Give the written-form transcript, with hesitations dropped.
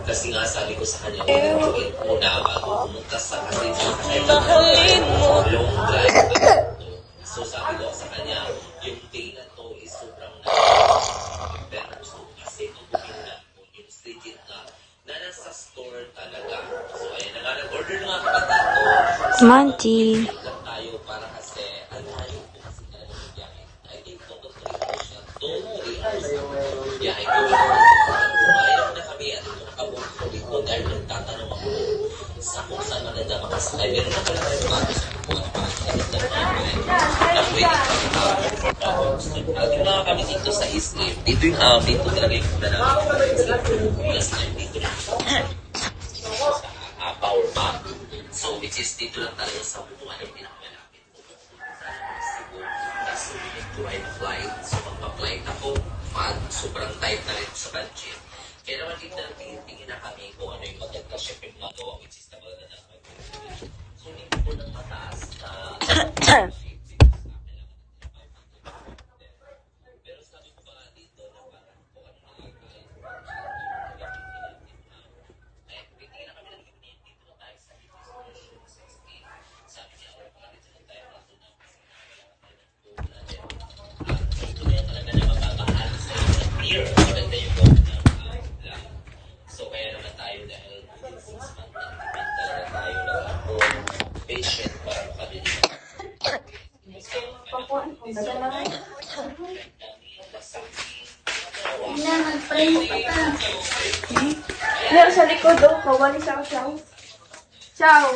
Kasi nga sabi ko sa kanya, ulit muna bago pumunta sa kasi Mahalin mo. long drive. So sabi ko sa kanya, yung day na to is sobrang pero gusto ko kasi tutukin na yung legit na nasa store talaga. So ayun na nga, nag-order na nga kami dito. Monty. Lang tayo para kasi ang layo po kasi talaga yung biyahe. I think total 3 hours na. 2 hours na biyahe ko. Bumayag na kami at nakabuk ko dito dahil nagtatanong ako sa kung saan maganda makasakay. Meron na pala tayo bago sa kukuha para sa Dito na kami dito sa Islim. Dito yung dito talaga yung kuna namin. Last time dito na sa Power Map. So which is dito lang talaga sa buwan yung pinakamalapit. Cebu. Tapos to ride a flight. So magpa-flight ako. Sobrang tight na rin sa budget. Kaya naman dito lang tingin na kami kung ano yung maganda. Siyempre magawa which is talaga na so hindi po ng mataas na pero sabi ko ba dito na parang kung ano ay pitingin na kami ng unit dito na tayo sa Solution 16. Sabi niya, ako pa rin sila tayo na doon kasi ito na talaga na mababahal sa year. Maganda yung goal ng so kaya naman tayo dahil 6 months na talaga tayo na patient para makabili. Meron sa likod, oh. Kawali siya, siyaw. Siyaw.